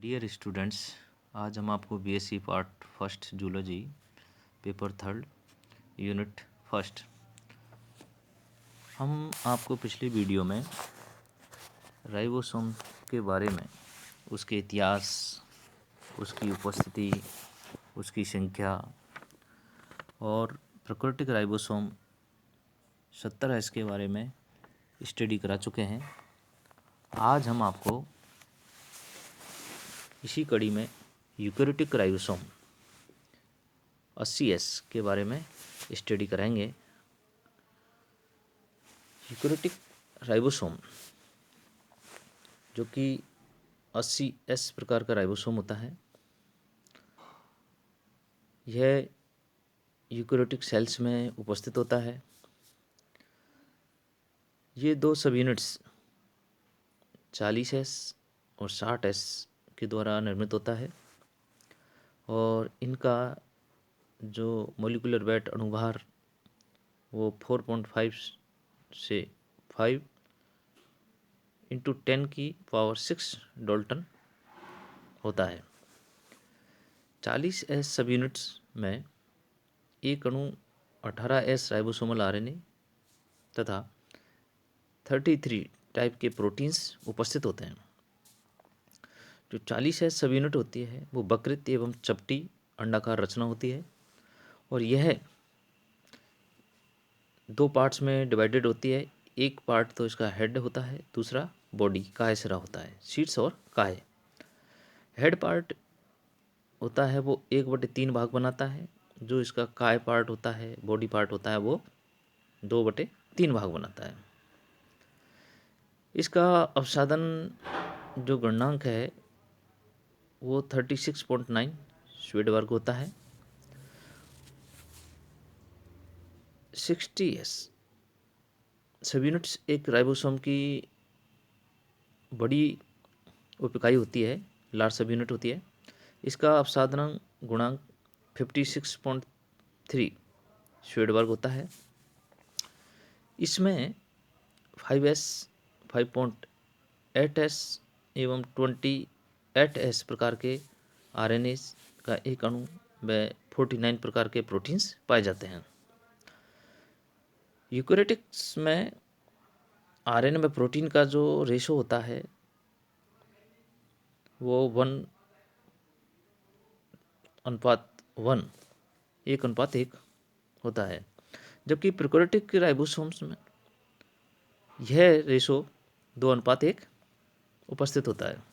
Dear students, आज हम आपको BSc part first zoology paper third unit first हम आपको पिछले वीडियो में राइबोसोम के बारे में, उसके इतिहास, उसकी उपस्थिति, उसकी संख्या और प्राकृतिक राइबोसोम 70S के बारे में स्टडी करा चुके हैं। आज हम आपको इसी कड़ी में यूकेरियोटिक राइबोसोम 80S के बारे में स्टडी कराएंगे। यूकेरियोटिक राइबोसोम जो कि 80S प्रकार का राइबोसोम होता है, यह यूकेरियोटिक सेल्स में उपस्थित होता है। ये दो सब यूनिट्स 40S और 60S के द्वारा निर्मित होता है और इनका जो मोलिकुलर वेट अणुभार वो 4.5 से 5 × 10⁻⁶ डाल्टन होता है। 40S सब यूनिट्स में एक अणु 18S राइबोसोमल आरएनए तथा 33 टाइप के प्रोटीन्स उपस्थित होते हैं। जो 40S सब यूनिट होती है वो वक्रित एवं चपटी अंडाकार रचना होती है और यह दो पार्ट्स में डिवाइडेड होती है। एक पार्ट तो इसका हेड होता है, दूसरा बॉडी काय सिरा होता है, शीट्स और काय। हेड पार्ट होता है वो 1/3 भाग बनाता है, जो इसका काय पार्ट होता है, बॉडी पार्ट होता है, वो 2/3 भाग बनाता है। इसका अवसादन जो गणनांक है वो 36.9 श्वेडवर्ग होता है। 60S सब यूनिट्स एक राइबोसोम की बड़ी उप-इकाई होती है, लार्ज सब यूनिट होती है। इसका अवसादन गुणांक 56.3 श्वेडवर्ग होता है। इसमें 5S, 5.8S एवं 28S प्रकार के आरएनए का एक अणु व 49 प्रकार के प्रोटीन्स पाए जाते हैं। यूकेरियोटिक्स में आरएनए में प्रोटीन का जो रेशो होता है वो 1:1, 1:1 होता है, जबकि प्रोकैरियोटिक राइबोसोम्स में यह रेशो 2:1 उपस्थित होता है।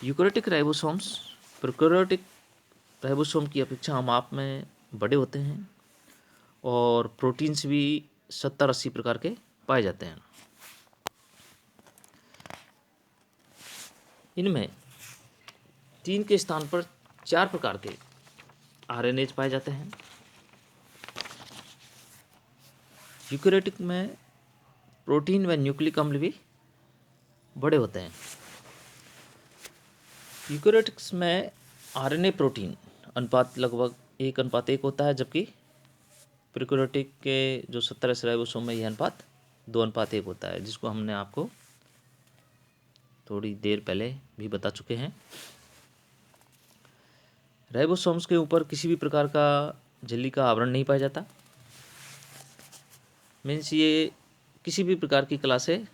यूकेरियोटिक राइबोसोम्स प्रोकैरियोटिक राइबोसोम की अपेक्षा माप में बड़े होते हैं और प्रोटीन्स भी 70-80 प्रकार के पाए जाते हैं। इनमें 3 के स्थान पर 4 प्रकार के आरएनएज पाए जाते हैं। यूकेरियोटिक में प्रोटीन व न्यूक्लिक अम्ल भी बड़े होते हैं। यूकेरियोटिक्स में आरएनए प्रोटीन अनुपात लगभग 1:1 होता है, जबकि प्रोकैरियोटिक के जो 70S राइबोसोम में यह अनुपात 2:1 होता है, जिसको हमने आपको थोड़ी देर पहले भी बता चुके हैं। राइबोसोम्स के ऊपर किसी भी प्रकार का झिल्ली का आवरण नहीं पाया जाता। मीन्स ये किसी भी प्रकार की कला से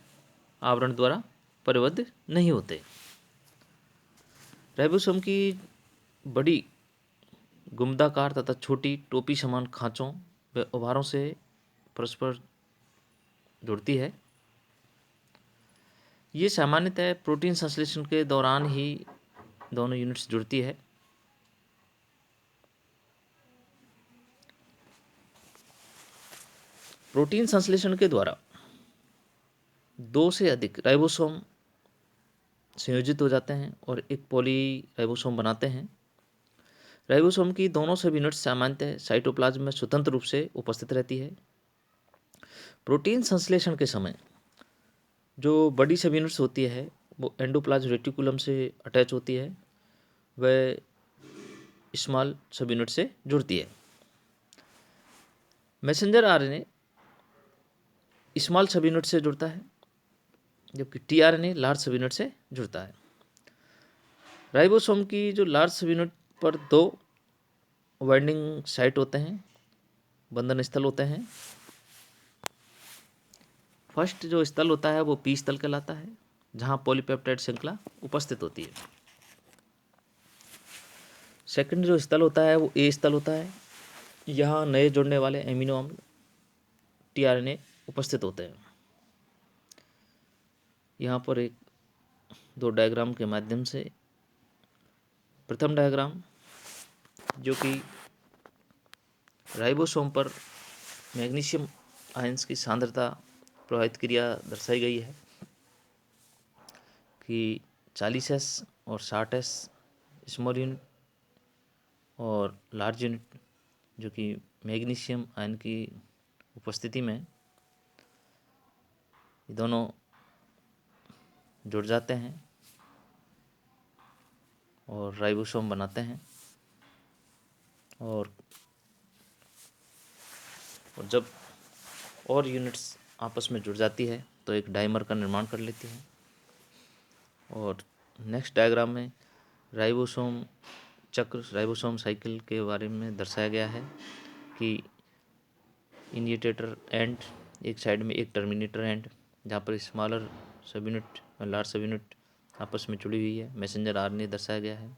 आवरण द्वारा परिबद्ध नहीं होते। राइबोसोम की बड़ी गुंबदाकार तथा छोटी टोपी समान खांचों व उभारों से परस्पर जुड़ती है। ये सामान्यतः प्रोटीन संश्लेषण के दौरान ही दोनों यूनिट्स जुड़ती है। प्रोटीन संश्लेषण के द्वारा 2 से अधिक राइबोसोम संयोजित हो जाते हैं और एक पॉली राइबोसोम बनाते हैं। राइबोसोम की दोनों सब यूनिट्स सामान्यतः साइटोप्लाज्म में स्वतंत्र रूप से उपस्थित रहती है। प्रोटीन संश्लेषण के समय जो बड़ी सब यूनिट्स होती है वो एंडोप्लाज्म रेटिकुलम से अटैच होती है, वह स्मॉल सब यूनिट से जुड़ती है। मैसेंजर आरएनए स्मॉल सब यूनिट से जुड़ता है, जबकि टीआरएनए लार्ज सब यूनिट से जुड़ता है। राइबोसोम की जो लार्ज सब यूनिट पर 2 बाइंडिंग साइट होते हैं, बंधन स्थल होते हैं। फर्स्ट जो स्थल होता है वो पी स्थल कहलाता है, जहाँ पॉलीपेप्टाइड श्रृंखला उपस्थित होती है। सेकंड जो स्थल होता है वो ए स्थल होता है, यहाँ नए जुड़ने वाले एमिनो अम्ल टीआरएनए उपस्थित होते हैं। यहाँ पर एक 2 डायग्राम के माध्यम से, प्रथम डायग्राम जो कि राइबोसोम पर मैग्नीशियम आयंस की सांद्रता प्रभावित क्रिया दर्शाई गई है कि 40S और 60S स्मॉल यूनिट और लार्ज यूनिट जो कि मैग्नीशियम आयन की उपस्थिति में ये दोनों जुड़ जाते हैं और राइबोसोम बनाते हैं। और जब और यूनिट्स आपस में जुड़ जाती है तो एक डाइमर का निर्माण कर लेती है। और नेक्स्ट डायग्राम में राइबोसोम चक्र, राइबोसोम साइकिल के बारे में दर्शाया गया है कि इनिशिएटर एंड एक साइड में, एक टर्मिनेटर एंड, जहाँ पर स्मॉलर सब यूनिट और लार्ज सब यूनिट आपस में जुड़ी हुई है। मैसेंजर आरएनए दर्शाया गया है।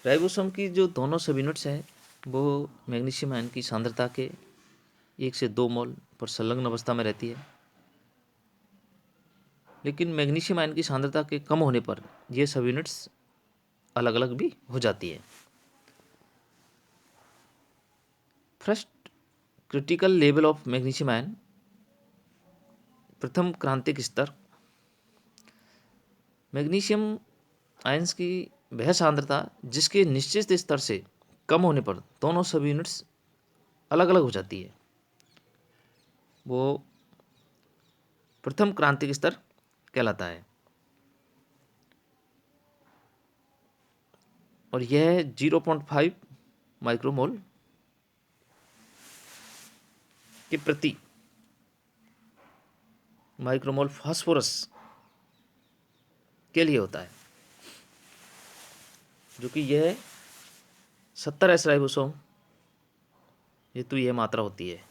राइबोसोम की जो दोनों सब यूनिट्स हैं वो मैग्नीशियम आयन की सांद्रता के 1 से 2 मोल पर संलग्न अवस्था में रहती है, लेकिन मैग्नीशियम आयन की सांद्रता के कम होने पर ये सब यूनिट्स अलग अलग भी हो जाती है। First critical level of magnesium ion, प्रथम क्रांतिक स्तर। मैग्नीशियम आयंस की वह सांद्रता जिसके निश्चित स्तर से कम होने पर दोनों सब यूनिट्स अलग अलग हो जाती है, वो प्रथम क्रांतिक स्तर कहलाता है। और यह 0.5 माइक्रोमोल के प्रति माइक्रोमोल फास्फोरस के लिए होता है, जो कि यह 70S राइबोसोम हेतु यह मात्रा होती है।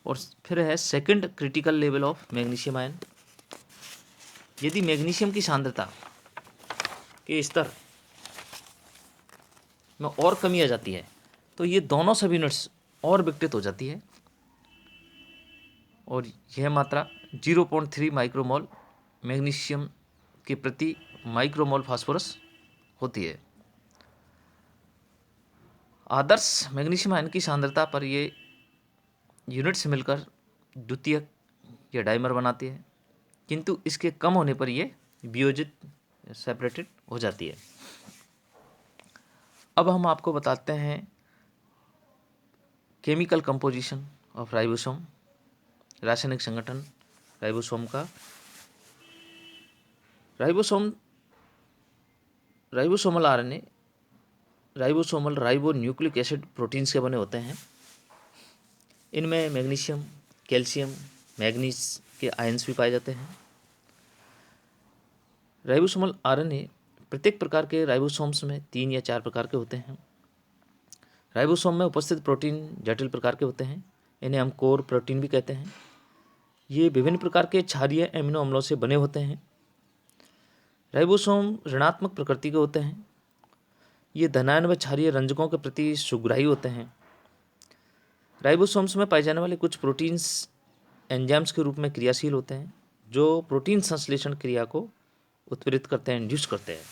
और फिर है second critical level of magnesium ion. यदि मैग्नीशियम की सांद्रता के स्तर में और कमी आ जाती है तो ये दोनों सब यूनिट्स और विकटित हो जाती है और यह मात्रा 0.3 माइक्रोमोल मैग्नीशियम के प्रति माइक्रोमोल फास्फोरस होती है। आदर्श मैग्नीशियम आयन की सांद्रता पर ये यूनिट्स मिलकर द्वितीयक या डाइमर बनाती है, किंतु इसके कम होने पर ये वियोजित, सेपरेटेड हो जाती है। अब हम आपको बताते हैं केमिकल कंपोजिशन ऑफ राइबोसोम, रासायनिक संगठन राइबोसोम का। Ribosomal RNA ribosomal ribo nucleic acid proteins के बने होते हैं। इनमें मैग्नीशियम, कैल्शियम, मैग्नीज के आयंस भी पाए जाते हैं। राइबोसोमल आरएनए प्रत्येक प्रकार के राइबोसोम्स में 3 या 4 प्रकार के होते हैं। राइबोसोम में उपस्थित प्रोटीन जटिल प्रकार के होते हैं, इन्हें हम कोर प्रोटीन भी कहते हैं। ये विभिन्न प्रकार के क्षारीय एमिनो अम्लों से बने होते हैं। राइबोसोम ऋणात्मक प्रकृति के होते हैं। ये धनायन व क्षारीय रंजकों के प्रति सुग्राही होते हैं। राइबोसोम्स में पाए जाने वाले कुछ प्रोटीन्स एंजाइम्स के रूप में क्रियाशील होते हैं, जो प्रोटीन संश्लेषण क्रिया को उत्प्रेरित करते हैं, इंड्यूस करते हैं।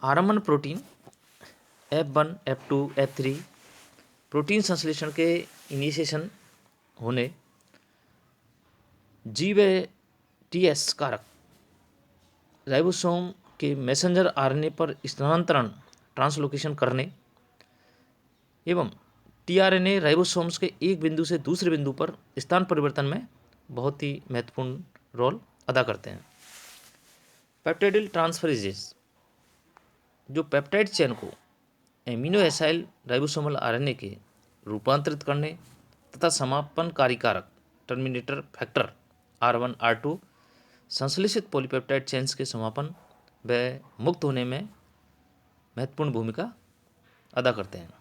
आरंभन protein F1, F2, F3 protein संश्लेषण के इनिशिएशन होने G व TS कारक राइबोसोम के मैसेंजर आरएनए पर स्थानांतरण, ट्रांसलोकेशन करने एवं टीआरएनए राइबोसोम्स के एक बिंदु से दूसरे बिंदु पर स्थान परिवर्तन में बहुत ही महत्वपूर्ण रोल अदा करते हैं। पेप्टाइडिल ट्रांसफरेजेस जो पेप्टाइड चेन को एमिनो एसाइल राइबोसोमल आरएनए के रूपांतरित करने तथा समापनकारी कारक टर्मिनेटर फैक्टर R1 R2 संश्लेषित पॉलीपेप्टाइड चेन्स के समापन व मुक्त होने में महत्वपूर्ण भूमिका अदा करते हैं।